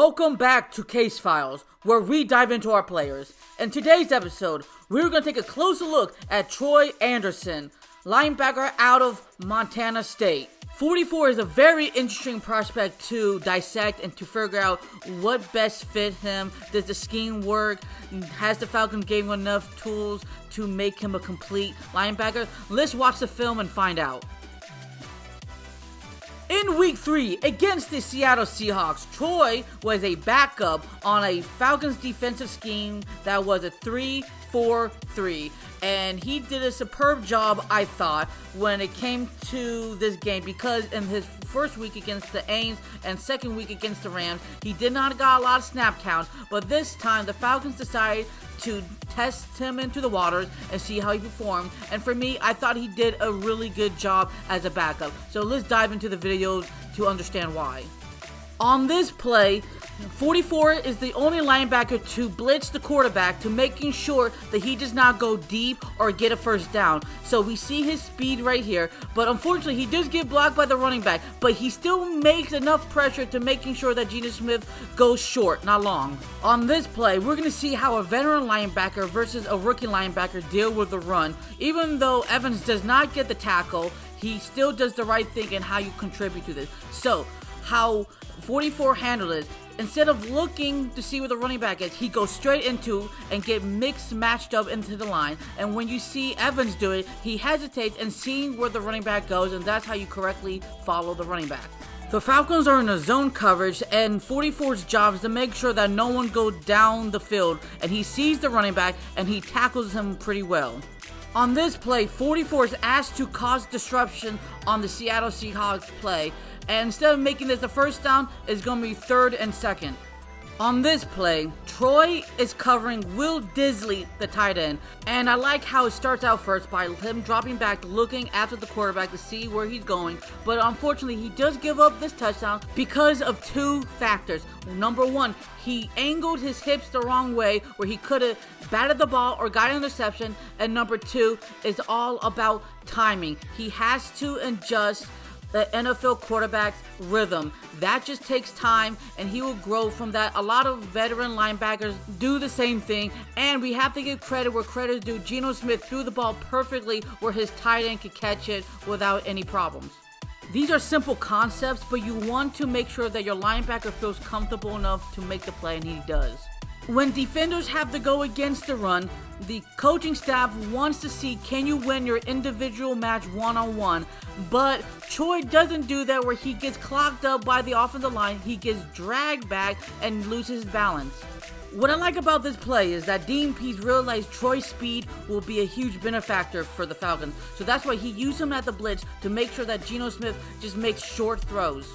Welcome back to Case Files, where we dive into our players. In today's episode, we're going to take a closer look at Troy Anderson, linebacker out of Montana State. 44 is a very interesting prospect to dissect and to figure out what best fit him. Does the scheme work? Has the Falcons given him enough tools to make him a complete linebacker? Let's watch the film and find out. In Week 3, against the Seattle Seahawks, Troy was a backup on a Falcons defensive scheme that was a 3-4-3. And he did a superb job, I thought, when it came to this game, because in his first week against the A's and second week against the Rams, he did not got a lot of snap counts, but this time the Falcons decided to test him into the waters and see how he performed. And for me, I thought he did a really good job as a backup. So let's dive into the videos to understand why. On this play, 44 is the only linebacker to blitz the quarterback to making sure that he does not go deep or get a first down. So we see his speed right here, but unfortunately he does get blocked by the running back, but he still makes enough pressure to making sure that Geno Smith goes short, not long. On this play, we're going to see how a veteran linebacker versus a rookie linebacker deal with the run. Even though Evans does not get the tackle, he still does the right thing in how you contribute to this. So, how 44 handled it, instead of looking to see where the running back is, he goes straight into and get matched up into the line. And when you see Evans do it, he hesitates and seeing where the running back goes, and that's how you correctly follow the running back. The Falcons are in a zone coverage, and 44's job is to make sure that no one goes down the field, and he sees the running back and he tackles him pretty well. On this play, 44 is asked to cause disruption on the Seattle Seahawks play, and instead of making this a first down, it's going to be 3rd and 2nd. On this play, Troy is covering Will Dissly, the tight end, and I like how it starts out first by him dropping back, looking after the quarterback to see where he's going, but unfortunately he does give up this touchdown because of two factors. Number one, he angled his hips the wrong way where he could have batted the ball or got an interception, and number two is all about timing. He has to adjust the NFL quarterback's rhythm. That just takes time, and he will grow from that. A lot of veteran linebackers do the same thing, and we have to give credit where credit is due. Geno Smith threw the ball perfectly where his tight end could catch it without any problems. These are simple concepts, but you want to make sure that your linebacker feels comfortable enough to make the play, and he does. When defenders have to go against the run, the coaching staff wants to see, can you win your individual match one-on-one? But Troy doesn't do that, where he gets clogged up by the offensive line, he gets dragged back and loses his balance. What I like about this play is that Dean Pease realized Troy's speed will be a huge benefactor for the Falcons. So that's why he used him at the blitz to make sure that Geno Smith just makes short throws.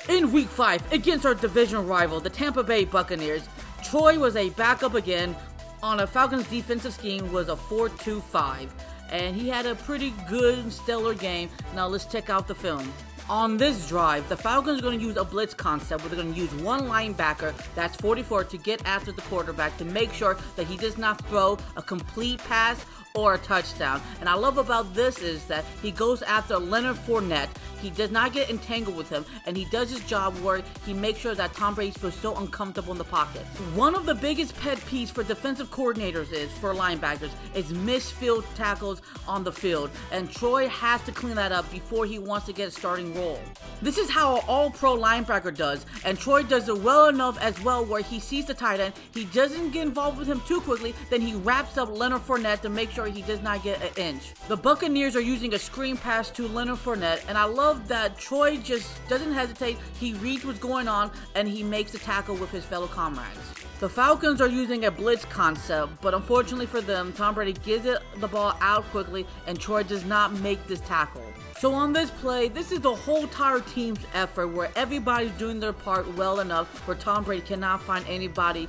In Week 5, against our division rival, the Tampa Bay Buccaneers, Troy was a backup again on a Falcons defensive scheme, was a 4-2-5, and he had a pretty good, stellar game. Now let's check out the film. On this drive, the Falcons are going to use a blitz concept where they're going to use one linebacker, that's 44, to get after the quarterback to make sure that he does not throw a complete pass or a touchdown. And I love about this is that he goes after Leonard Fournette. He does not get entangled with him, and he does his job where he makes sure that Tom Brady feels so uncomfortable in the pocket. One of the biggest pet peeves for defensive coordinators for linebackers is missed field tackles on the field, and Troy has to clean that up before he wants to get a starting role. This is how an all-pro linebacker does, and Troy does it well enough as well where he sees the tight end, he doesn't get involved with him too quickly, then he wraps up Leonard Fournette to make sure he does not get an inch. The Buccaneers are using a screen pass to Leonard Fournette, and I love that Troy just doesn't hesitate. He reads what's going on, and he makes the tackle with his fellow comrades. The Falcons are using a blitz concept, but unfortunately for them, Tom Brady gives the ball out quickly, and Troy does not make this tackle. So on this play, this is the whole entire team's effort where everybody's doing their part well enough where Tom Brady cannot find anybody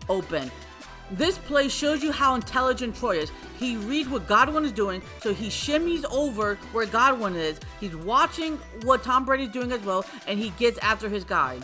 open. This play shows you how intelligent Troy is. He reads what Godwin is doing, so he shimmies over where Godwin is. He's watching what Tom Brady is doing as well, and he gets after his guy.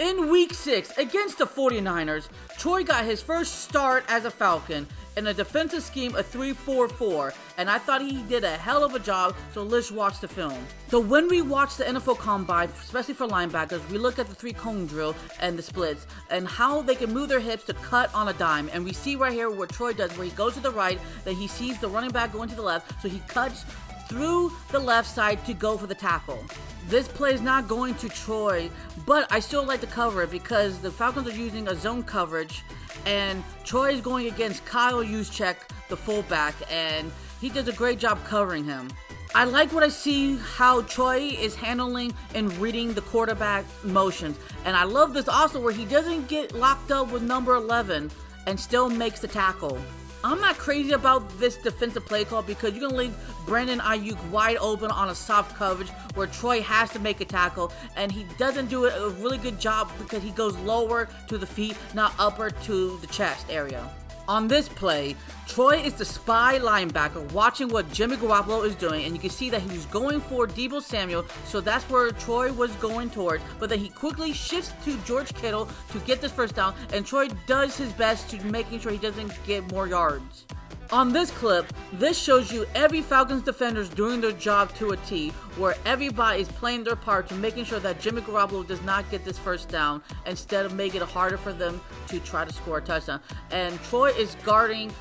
In week 6 against the 49ers, Troy got his first start as a Falcon in a defensive scheme of 3-4-4, and I thought he did a hell of a job, so let's watch the film. So when we watch the NFL Combine, especially for linebackers, we look at the 3-cone drill and the splits and how they can move their hips to cut on a dime, and we see right here what Troy does, where he goes to the right, then he sees the running back going to the left, so he cuts through the left side to go for the tackle. This play is not going to Troy, but I still like to cover it because the Falcons are using a zone coverage, and Troy is going against Kyle Juszczyk, the fullback, and he does a great job covering him. I like what I see how Troy is handling and reading the quarterback motions, and I love this also where he doesn't get locked up with number 11 and still makes the tackle. I'm not crazy about this defensive play call because you're going to leave Brandon Aiyuk wide open on a soft coverage where Troy has to make a tackle, and he doesn't do a really good job because he goes lower to the feet, not upper to the chest area. On this play, Troy is the spy linebacker watching what Jimmy Garoppolo is doing, and you can see that he was going for Deebo Samuel, so that's where Troy was going towards, but then he quickly shifts to George Kittle to get this first down, and Troy does his best to making sure he doesn't get more yards. On this clip, this shows you every Falcons defenders doing their job to a T, where everybody is playing their part to making sure that Jimmy Garoppolo does not get this first down, instead of making it harder for them to try to score a touchdown. And Troy is guarding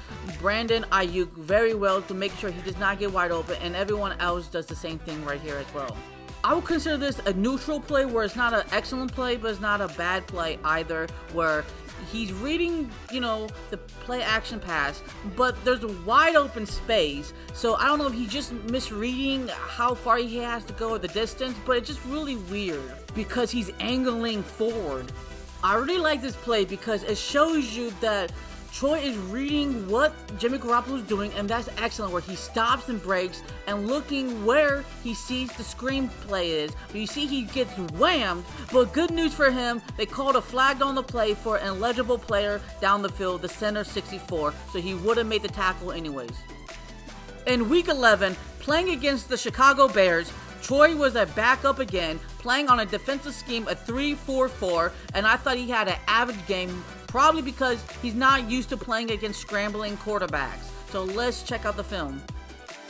Brandon Aiyuk very well to make sure he does not get wide open, and everyone else does the same thing right here as well. I would consider this a neutral play where it's not an excellent play, but it's not a bad play either, where he's reading, the play action pass, but there's a wide open space. So I don't know if he's just misreading how far he has to go or the distance, but it's just really weird because he's angling forward. I really like this play because it shows you that Troy is reading what Jimmy Garoppolo is doing, and that's excellent, where he stops and breaks and looking where he sees the screenplay is. But you see he gets whammed, but good news for him, they called a flag on the play for an illegible player down the field, the center 64, so he would have made the tackle anyways. In week 11, playing against the Chicago Bears, Troy was a backup again, playing on a defensive scheme of 3-4-4, and I thought he had an average game, probably because he's not used to playing against scrambling quarterbacks. So let's check out the film.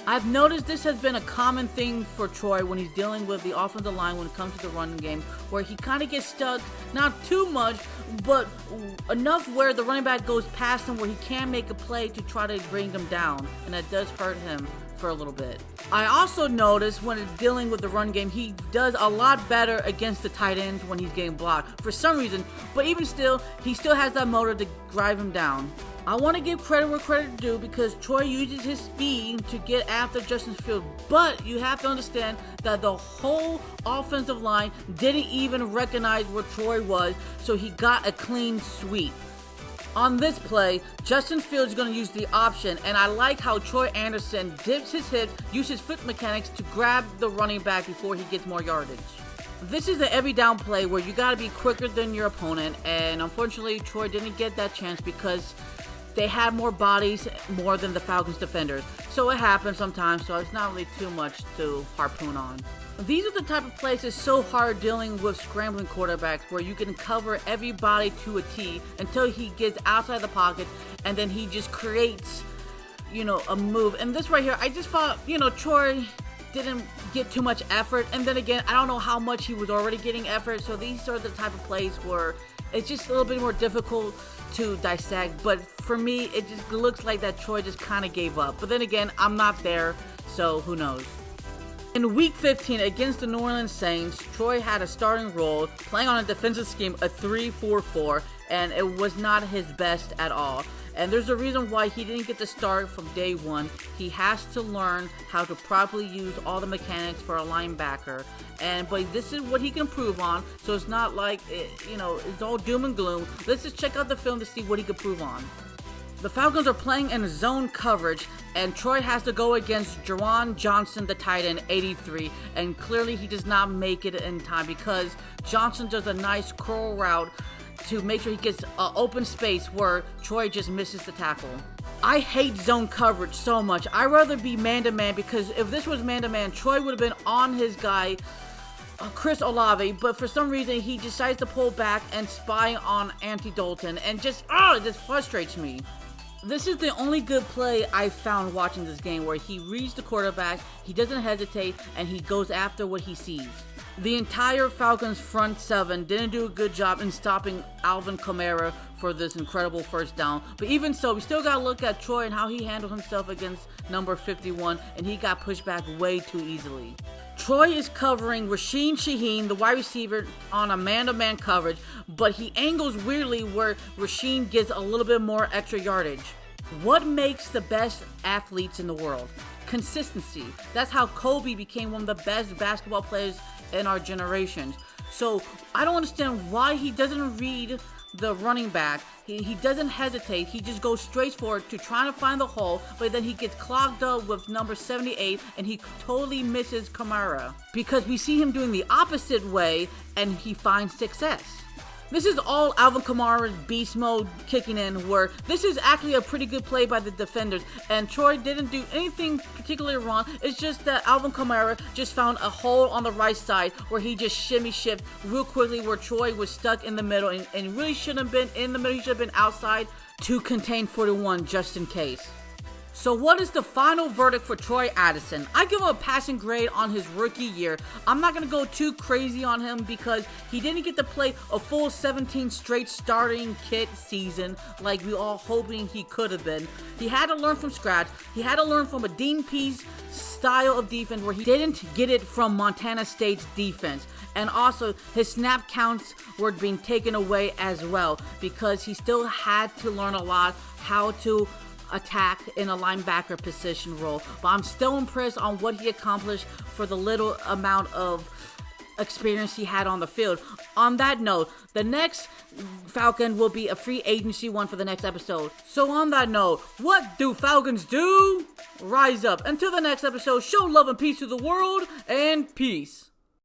I've noticed this has been a common thing for Troy when he's dealing with the offensive line when it comes to the running game, where he kind of gets stuck, not too much, but enough where the running back goes past him where he can make a play to try to bring him down, and that does hurt him for a little bit. I also noticed when dealing with the run game, he does a lot better against the tight ends when he's getting blocked for some reason, but even still, he still has that motor to drive him down. I want to give credit where credit is due because Troy uses his speed to get after Justin Fields, but you have to understand that the whole offensive line didn't even recognize where Troy was, so he got a clean sweep. On this play, Justin Fields is going to use the option, and I like how Troy Anderson dips his hips, uses foot mechanics to grab the running back before he gets more yardage. This is an every down play where you got to be quicker than your opponent, and unfortunately Troy didn't get that chance because they had more bodies more than the Falcons defenders. So it happens sometimes, so it's not really too much to harpoon on. These are the type of plays that's so hard dealing with scrambling quarterbacks where you can cover everybody to a T until he gets outside the pocket and then he just creates, a move. And this right here, I just thought, Troy didn't get too much effort. And then again, I don't know how much he was already getting effort. So these are the type of plays where it's just a little bit more difficult to dissect. But for me, it just looks like that Troy just kind of gave up. But then again, I'm not there, so who knows. In week 15 against the New Orleans Saints, Troy had a starting role playing on a defensive scheme, a 3-4-4, and it was not his best at all. And there's a reason why he didn't get to start from day one. He has to learn how to properly use all the mechanics for a linebacker. But this is what he can improve on, so it's not like, it's all doom and gloom. Let's just check out the film to see what he can improve on. The Falcons are playing in zone coverage, and Troy has to go against Juwan Johnson, the tight end, 83, and clearly he does not make it in time because Johnson does a nice curl route to make sure he gets an open space where Troy just misses the tackle. I hate zone coverage so much. I'd rather be man-to-man because if this was man-to-man, Troy would have been on his guy Chris Olave, but for some reason he decides to pull back and spy on Andy Dalton, and it just frustrates me. This is the only good play I found watching this game, where he reads the quarterback, he doesn't hesitate, and he goes after what he sees. The entire Falcons front seven didn't do a good job in stopping Alvin Kamara for this incredible first down. But even so, we still gotta look at Troy and how he handled himself against number 51, and he got pushed back way too easily. Troy is covering Rasheen Shaheen, the wide receiver, on a man-to-man coverage, but he angles weirdly where Rasheen gets a little bit more extra yardage. What makes the best athletes in the world? Consistency. That's how Kobe became one of the best basketball players in our generations. So I don't understand why he doesn't read the running back. He doesn't hesitate. He just goes straight for it to try to find the hole, but then he gets clogged up with number 78 and he totally misses Kamara, because we see him doing the opposite way and he finds success. This is all Alvin Kamara's beast mode kicking in, where this is actually a pretty good play by the defenders, and Troy didn't do anything particularly wrong. It's just that Alvin Kamara just found a hole on the right side where he just shimmy shift real quickly, where Troy was stuck in the middle and really shouldn't have been in the middle. He should have been outside to contain 41 just in case. So what is the final verdict for Troy Addison? I give him a passing grade on his rookie year. I'm not going to go too crazy on him because he didn't get to play a full 17 straight starting kit season like we all hoping he could have been. He had to learn from scratch. He had to learn from a Dean Pease style of defense where he didn't get it from Montana State's defense. And also, his snap counts were being taken away as well because he still had to learn a lot how to attack in a linebacker position role. But I'm still impressed on what he accomplished for the little amount of experience he had on the field. On that note, the next Falcon will be a free agency one for the next episode. So on that note, what do Falcons do? Rise up. Until the next episode, show love and peace to the world, and peace.